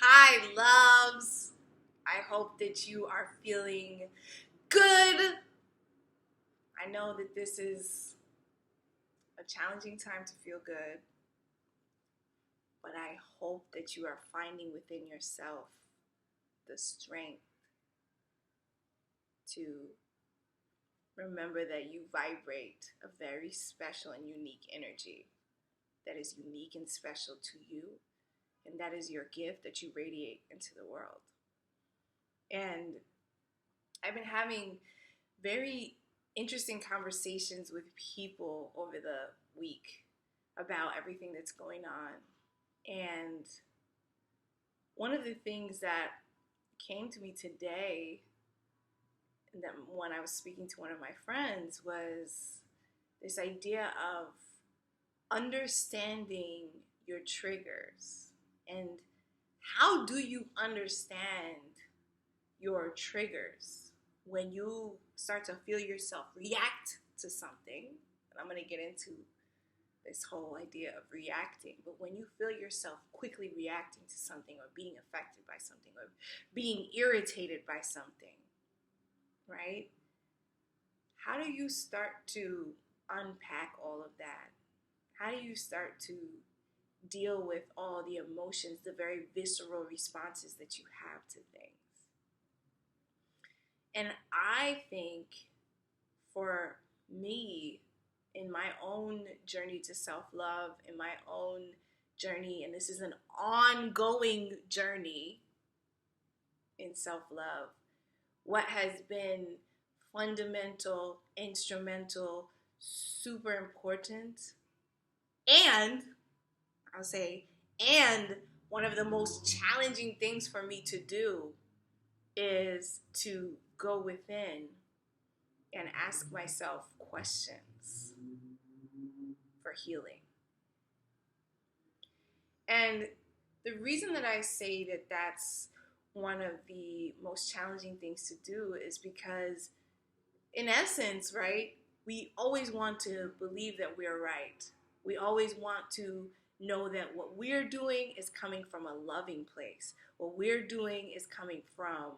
Hi, loves. I hope that you are feeling good. I know that this is a challenging time to feel good, but I hope that you are finding within yourself the strength to remember that you vibrate a very special and unique energy that is unique and special to you, and that is your gift that you radiate into the world. And I've been having very interesting conversations with people over the week about everything that's going on. And one of the things that came to me today, that when I was speaking to one of my friends, was this idea of understanding your triggers. And how do you understand your triggers when you start to feel yourself react to something? And I'm going to get into this whole idea of reacting, but when you feel yourself quickly reacting to something, or being affected by something, or being irritated by something, right? How do you start to unpack all of that? How do you start to deal with all the emotions, the very visceral responses that you have to things? And I think for me, in my own journey to self-love, in my own journey, and this is an ongoing journey in self-love, what has been fundamental, instrumental, super important, and I'll say, and one of the most challenging things for me to do is to go within and ask myself questions for healing. And the reason that I say that that's one of the most challenging things to do is because, in essence, right, we always want to believe that we're right. We always want to know that what we're doing is coming from a loving place. What we're doing is coming from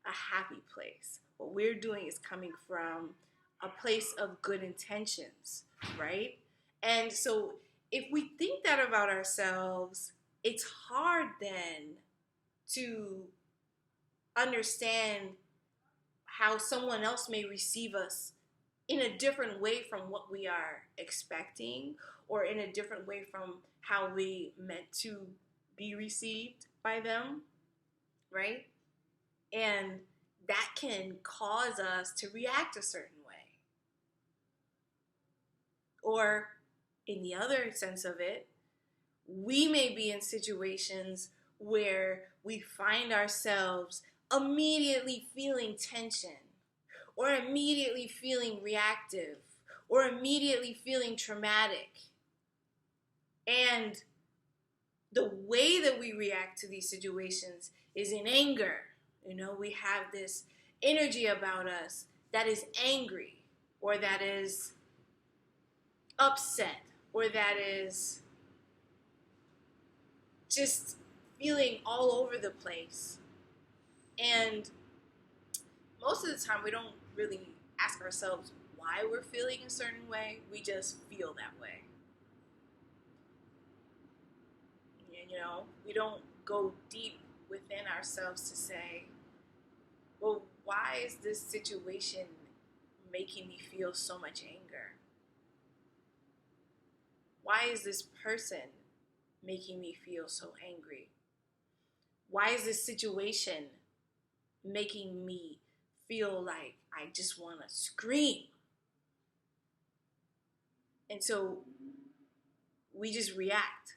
a happy place. What we're doing is coming from a place of good intentions, right? And so if we think that about ourselves, it's hard then to understand how someone else may receive us in a different way from what we are expecting, or in a different way from how we meant to be received by them, right? And that can cause us to react a certain way. Or in the other sense of it, we may be in situations where we find ourselves immediately feeling tension, or immediately feeling reactive, or immediately feeling traumatic. And the way that we react to these situations is in anger. You know, we have this energy about us that is angry, or that is upset, or that is just feeling all over the place. And most of the time we don't really ask ourselves why we're feeling a certain way. We just feel that way. And, you know, we don't go deep within ourselves to say, well, why is this situation making me feel so much anger? Why is this person making me feel so angry? Why is this situation making me feel like I just want to scream? And so we just react,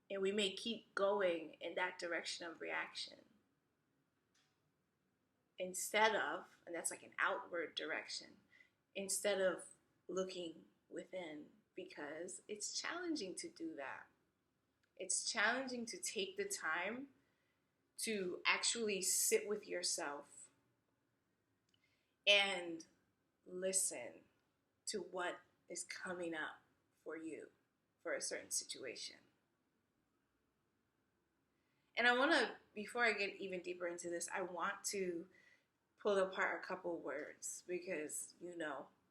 and we may keep going in that direction of reaction instead of, and that's like an outward direction, instead of looking within, because it's challenging to do that. It's challenging to take the time to actually sit with yourself and listen to what is coming up for you for a certain situation. And I want to, before I get even deeper into this, I want to pull apart a couple words because,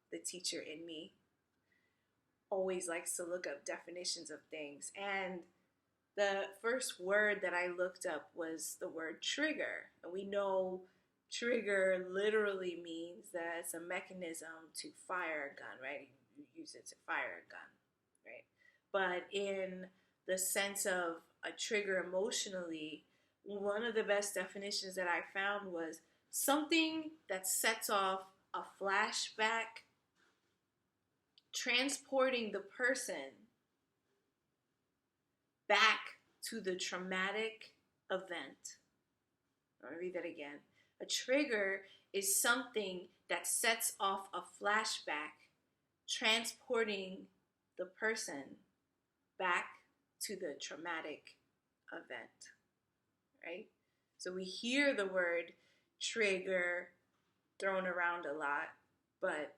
the teacher in me always likes to look up definitions of things. And the first word that I looked up was the word trigger. And we know trigger literally means that it's a mechanism to fire a gun, right? You use it to fire a gun, right? But in the sense of a trigger emotionally, one of the best definitions that I found was something that sets off a flashback, transporting the person back to the traumatic event. Let me read that again. A trigger is something that sets off a flashback, transporting the person back to the traumatic event, right? So we hear the word trigger thrown around a lot, but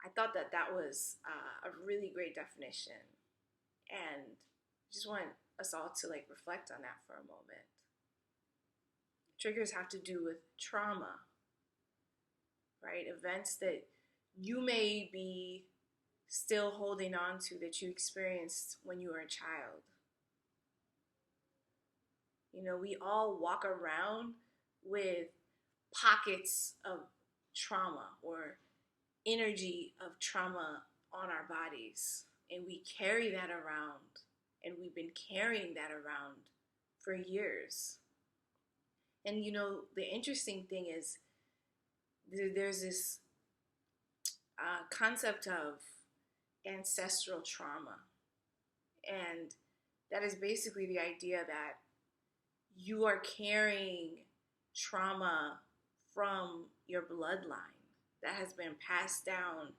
I thought that that was a really great definition. And I just want us all to reflect on that for a moment. Triggers have to do with trauma, right? Events that you may be still holding on to that you experienced when you were a child. We all walk around with pockets of trauma or energy of trauma on our bodies, and we carry that around, and we've been carrying that around for years. And the interesting thing is there's this concept of ancestral trauma, and that is basically the idea that you are carrying trauma from your bloodline that has been passed down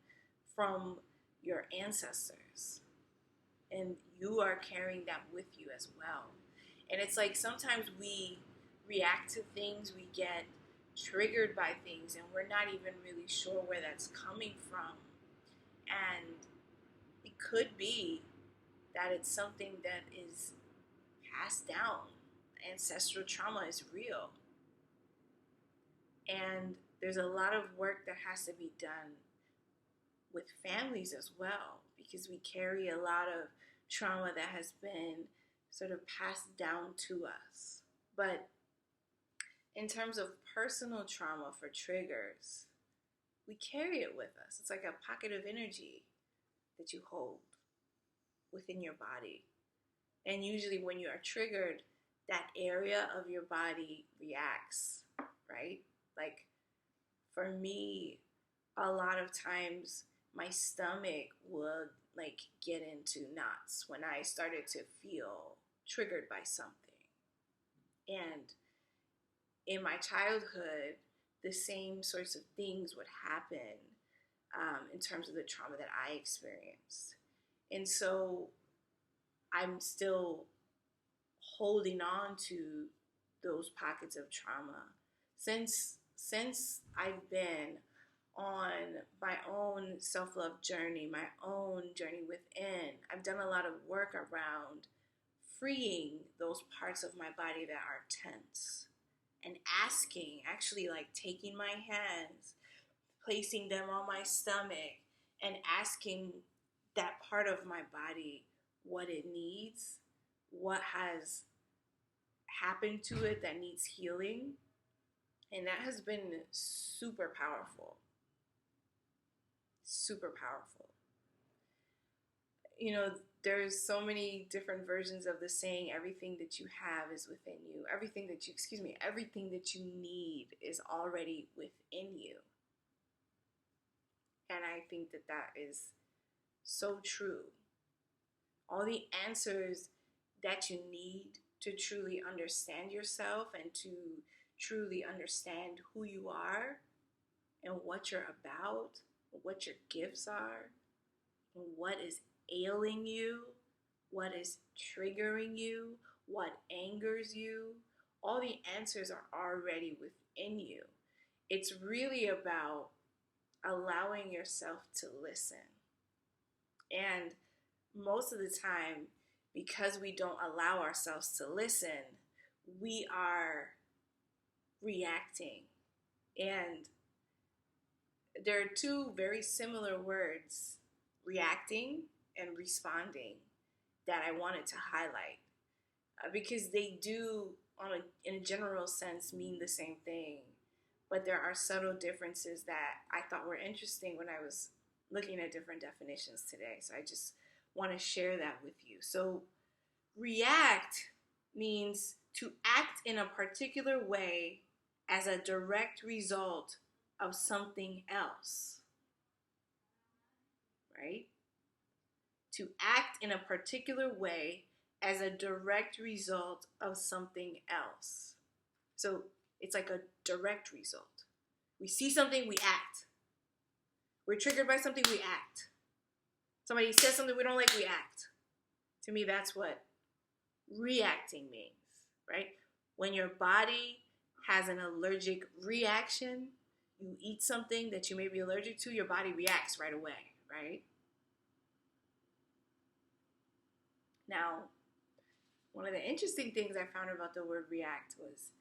from your ancestors, and you are carrying that with you as well. And it's like sometimes we react to things, we get triggered by things, and we're not even really sure where that's coming from. And it could be that it's something that is passed down. Ancestral trauma is real. And there's a lot of work that has to be done with families as well, because we carry a lot of trauma that has been sort of passed down to us. But in terms of personal trauma for triggers, we carry it with us. It's like a pocket of energy that you hold within your body. And usually when you are triggered, that area of your body reacts, right? Like for me, a lot of times my stomach would get into knots when I started to feel triggered by something. And in my childhood, the same sorts of things would happen in terms of the trauma that I experienced. And so I'm still holding on to those pockets of trauma. Since I've been on my own self-love journey, my own journey within, I've done a lot of work around freeing those parts of my body that are tense and asking, actually taking my hands, placing them on my stomach and asking that part of my body what it needs, what has happened to it that needs healing. And that has been super powerful. Super powerful. There's so many different versions of the saying, everything that you have is within you. Everything that you need is already within you. And I think that that is so true. All the answers that you need to truly understand yourself and to truly understand who you are and what you're about, what your gifts are, and what is ailing you, what is triggering you, what angers you. All the answers are already within you. It's really about allowing yourself to listen. And most of the time, because we don't allow ourselves to listen, we are reacting. And there are two very similar words, reacting and responding, that I wanted to highlight because they do, in a general sense, mean the same thing. But there are subtle differences that I thought were interesting when I was looking at different definitions today. So I just want to share that with you. So, react means to act in a particular way as a direct result of something else, right? To act in a particular way as a direct result of something else. So it's like a direct result. We see something, we act. We're triggered by something, we act. Somebody says something we don't like, we act. To me, that's what reacting means, right? When your body has an allergic reaction, you eat something that you may be allergic to, your body reacts right away, right? Now, one of the interesting things I found about the word react was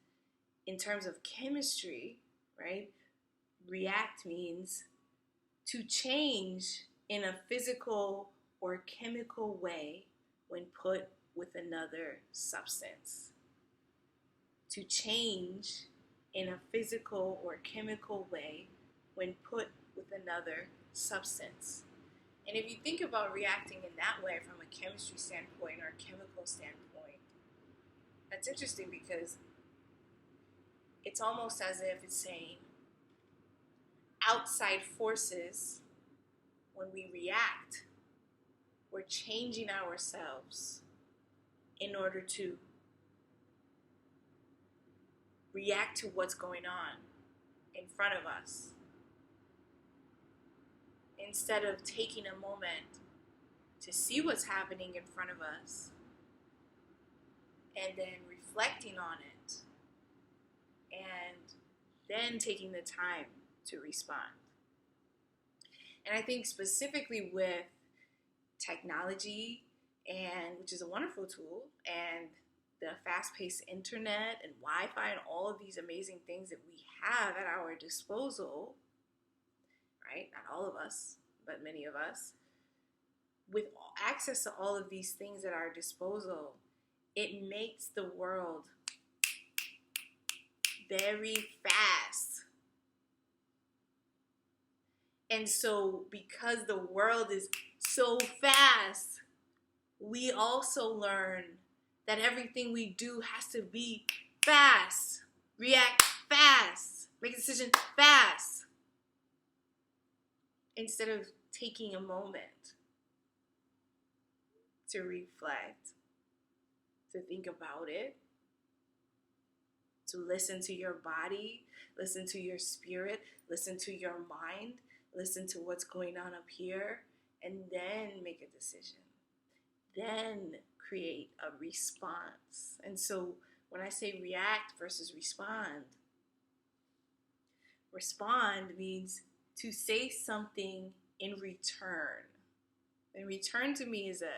in terms of chemistry, right? React means to change in a physical or chemical way when put with another substance. To change in a physical or chemical way when put with another substance. And if you think about reacting in that way from a chemistry standpoint or a chemical standpoint, that's interesting because it's almost as if it's saying outside forces, when we react, we're changing ourselves in order to react to what's going on in front of us. Instead of taking a moment to see what's happening in front of us and then reflecting on it and then taking the time to respond. And I think specifically with technology, and which is a wonderful tool, and the fast-paced internet and Wi-Fi and all of these amazing things that we have at our disposal, right? Not all of us, but many of us. With access to all of these things at our disposal, it makes the world very fast. And so because the world is so fast, we also learn that everything we do has to be fast. React fast. Make a decision fast. Instead of taking a moment to reflect, to think about it, to listen to your body, listen to your spirit, listen to your mind, listen to what's going on up here, and then make a decision. Then create a response. And so when I say react versus respond means to say something in return. And return to me is an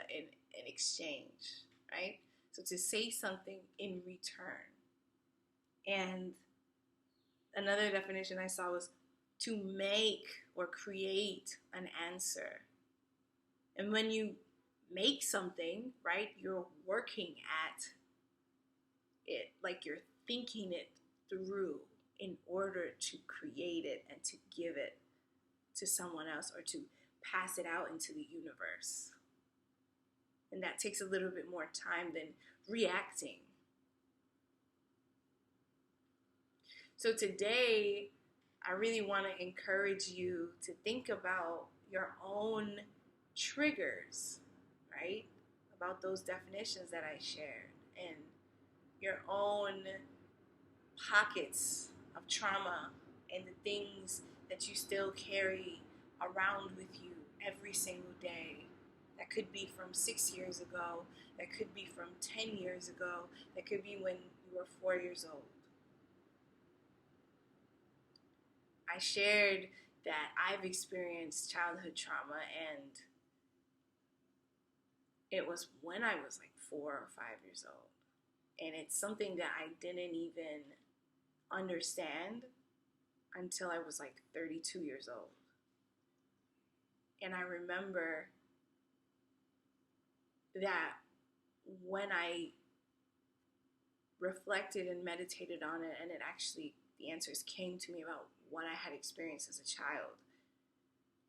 exchange, right? So to say something in return. And another definition I saw was to make or create an answer. And when you make something, right, you're working at it, like you're thinking it through in order to create it and to give it to someone else or to pass it out into the universe. And that takes a little bit more time than reacting. So today, I really want to encourage you to think about your own triggers, right? About those definitions that I shared and your own pockets of trauma and the things that you still carry around with you every single day. That could be from 6 years ago, that could be from 10 years ago, that could be when you were 4 years old. I shared that I've experienced childhood trauma, and it was when I was like 4 or 5 years old. And it's something that I didn't even understand until I was like 32 years old. And I remember that when I reflected and meditated on it, and the answers came to me about what I had experienced as a child,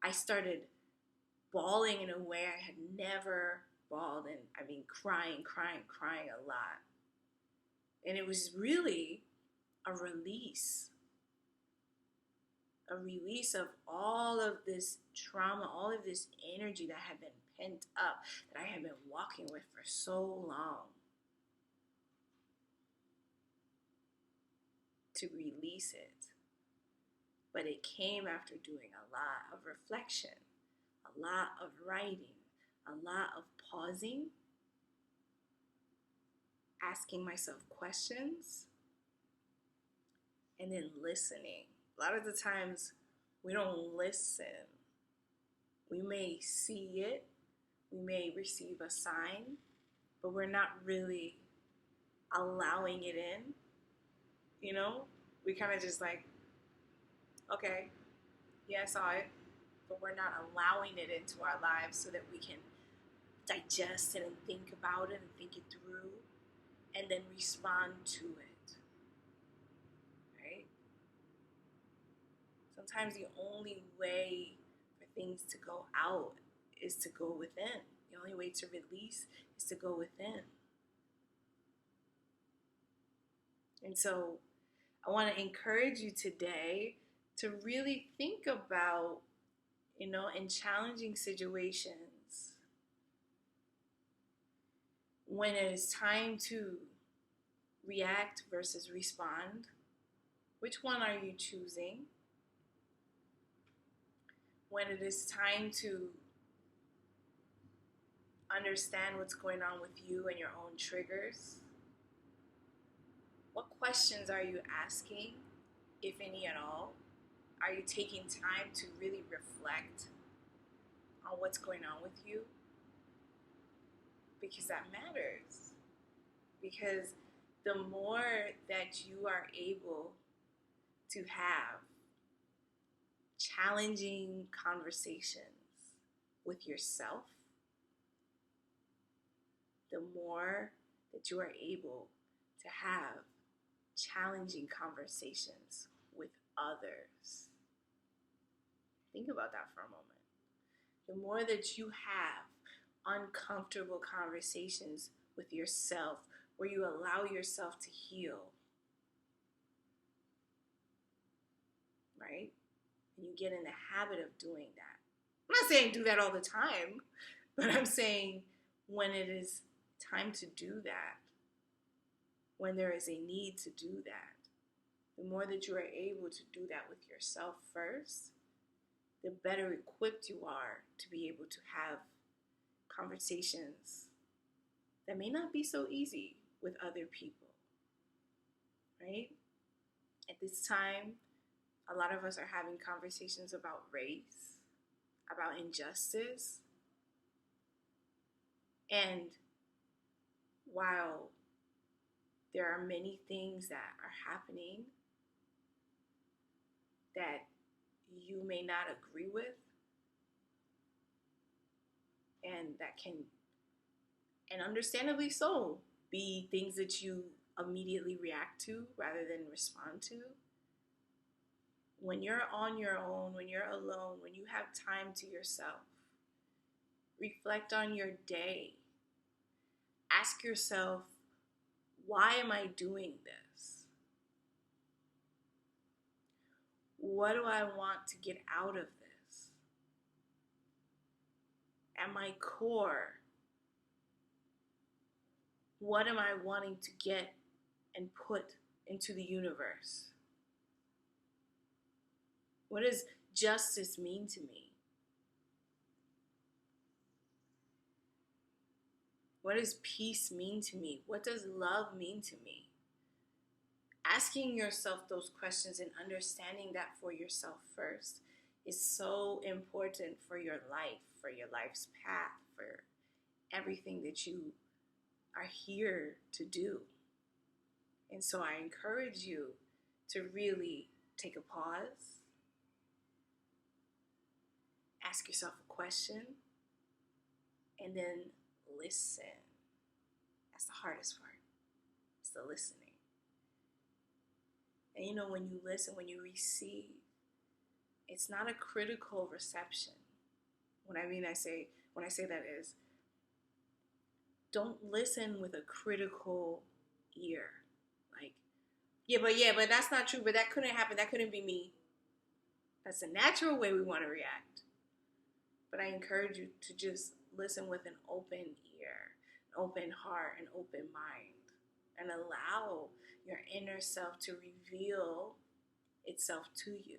I started bawling in a way I had never bawled, and I mean crying a lot. And it was really a release of all of this trauma, all of this energy that had been pent up, that I had been walking with for so long, to release it. But it came after doing a lot of reflection, a lot of writing, a lot of pausing, asking myself questions, and then listening. A lot of the times we don't listen. We may see it, we may receive a sign, but we're not really allowing it in. You know, we kind of just like, okay, yeah, I saw it, but we're not allowing it into our lives so that we can digest it and think about it and think it through and then respond to it, right? Sometimes the only way for things to go out is to go within. The only way to release is to go within. And so I want to encourage you today to really think about, in challenging situations, when it is time to react versus respond, which one are you choosing? When it is time to understand what's going on with you and your own triggers, what questions are you asking, if any at all? Are you taking time to really reflect on what's going on with you? Because that matters. Because the more that you are able to have challenging conversations with yourself, the more that you are able to have challenging conversations with others. Think about that for a moment. The more that you have uncomfortable conversations with yourself, where you allow yourself to heal, right? And you get in the habit of doing that. I'm not saying do that all the time, but I'm saying when it is time to do that, when there is a need to do that, the more that you are able to do that with yourself first, the better equipped you are to be able to have conversations that may not be so easy with other people, right? At this time, a lot of us are having conversations about race, about injustice. And while there are many things that are happening that you may not agree with, and that can, and understandably so, be things that you immediately react to rather than respond to. When you're on your own, when you're alone, when you have time to yourself, reflect on your day. Ask yourself, why am I doing this? What do I want to get out of this? At my core, what am I wanting to get and put into the universe? What does justice mean to me? What does peace mean to me? What does love mean to me? Asking yourself those questions and understanding that for yourself first is so important for your life, for your life's path, for everything that you are here to do. And so I encourage you to really take a pause, ask yourself a question, and then listen. That's the hardest part. It's the listening. And when you listen, when you receive, it's not a critical reception. When I say that is, don't listen with a critical ear. Like, yeah, but that's not true. But that couldn't happen. That couldn't be me. That's the natural way we want to react. But I encourage you to just listen with an open ear, an open heart, an open mind, and allow your inner self to reveal itself to you.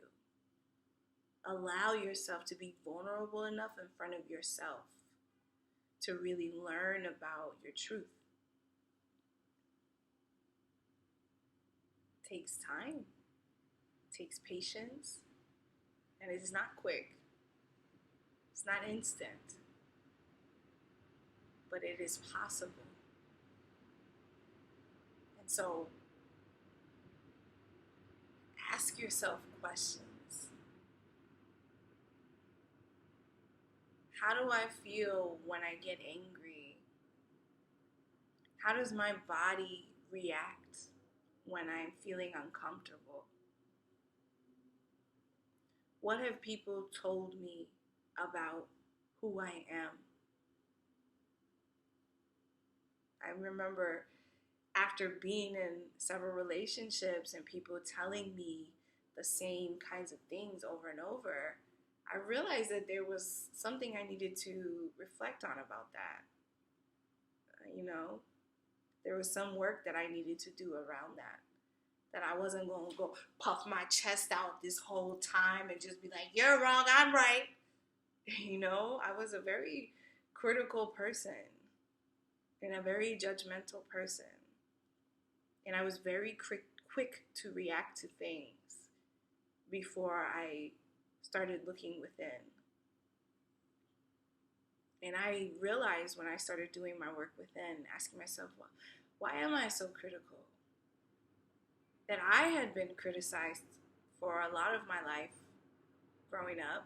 Allow yourself to be vulnerable enough in front of yourself to really learn about your truth. It takes time, it takes patience, and it is not quick. It's not instant, but it is possible. And so ask yourself questions. How do I feel when I get angry? How does my body react when I'm feeling uncomfortable? What have people told me about who I am? I remember after being in several relationships and people telling me the same kinds of things over and over, I realized that there was something I needed to reflect on about that. There was some work that I needed to do around that I wasn't going to go puff my chest out this whole time and just be like, you're wrong, I'm right. I was a very critical person and a very judgmental person. And I was very quick to react to things before I started looking within. And I realized when I started doing my work within, asking myself, well, why am I so critical? That I had been criticized for a lot of my life growing up,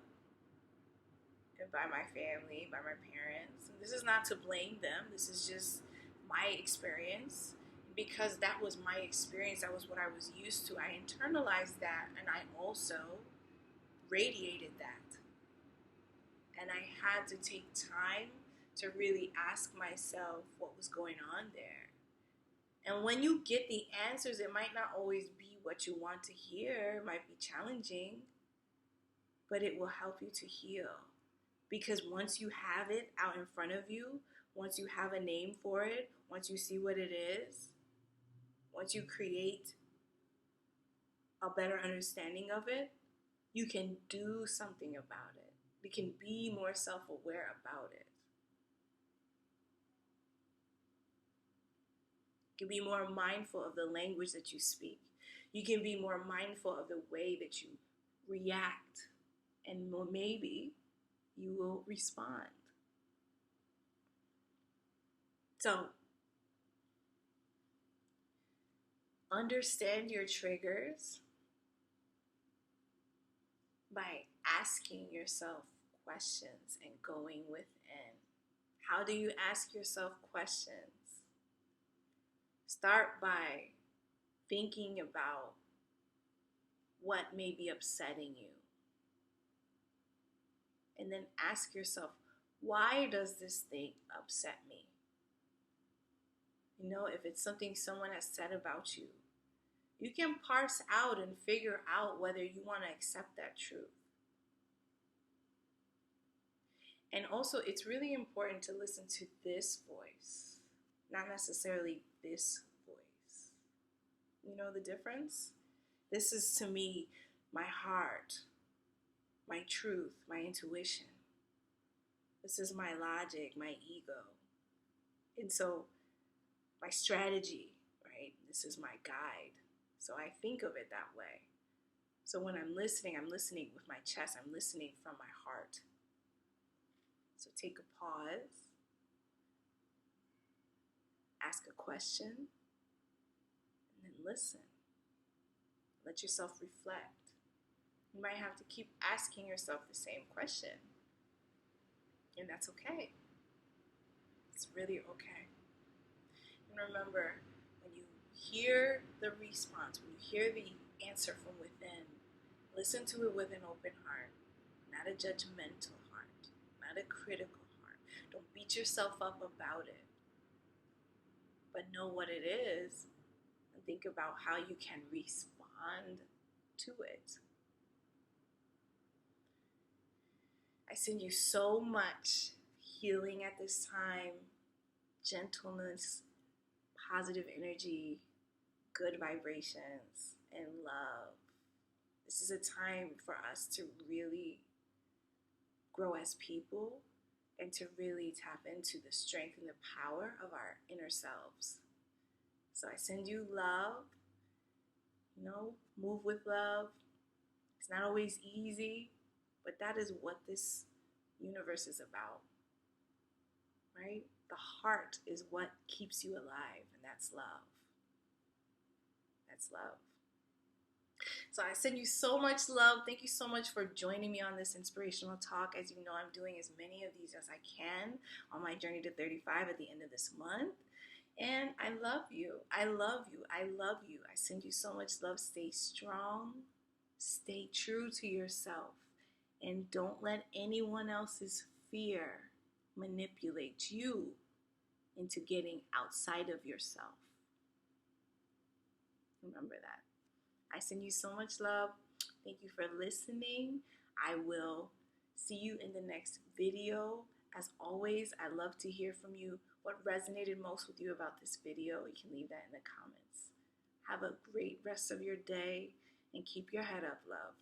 and by my family, by my parents. And this is not to blame them. This is just my experience. Because that was my experience, that was what I was used to. I internalized that, and I also radiated that. And I had to take time to really ask myself what was going on there. And when you get the answers, it might not always be what you want to hear. It might be challenging, but it will help you to heal. Because once you have it out in front of you, once you have a name for it, once you see what it is, once you create a better understanding of it, you can do something about it. You can be more self-aware about it. You can be more mindful of the language that you speak. You can be more mindful of the way that you react. And maybe you will respond. So, understand your triggers by asking yourself questions and going within. How do you ask yourself questions? Start by thinking about what may be upsetting you. And then ask yourself, why does this thing upset me? If it's something someone has said about you, you can parse out and figure out whether you want to accept that truth. And also, it's really important to listen to this voice, not necessarily this voice. You know the difference? This is, to me, my heart, my truth, my intuition. This is my logic, my ego. And so, my strategy, right? This is my guide. So I think of it that way. So when I'm listening with my chest. I'm listening from my heart. So take a pause. Ask a question. And then and listen. Let yourself reflect. You might have to keep asking yourself the same question. And that's okay. It's really okay. And remember, when you hear the response, when you hear the answer from within, listen to it with an open heart, not a judgmental heart, not a critical heart. Don't beat yourself up about it, but know what it is and think about how you can respond to it. I send you so much healing at this time, gentleness, positive energy, good vibrations, and love. This is a time for us to really grow as people and to really tap into the strength and the power of our inner selves. So I send you love. Move with love. It's not always easy, but that is what this universe is about, right? The heart is what keeps you alive, and that's love. That's love. So I send you so much love. Thank you so much for joining me on this inspirational talk. As you know, I'm doing as many of these as I can on my journey to 35 at the end of this month. And I love you. I love you. I love you. I send you so much love. Stay strong. Stay true to yourself. And don't let anyone else's fear manipulate you into getting outside of yourself. Remember that. I send you so much love. Thank you for listening. I will see you in the next video. As always, I love to hear from you. What resonated most with you about this video? You can leave that in the comments. Have a great rest of your day and keep your head up, love.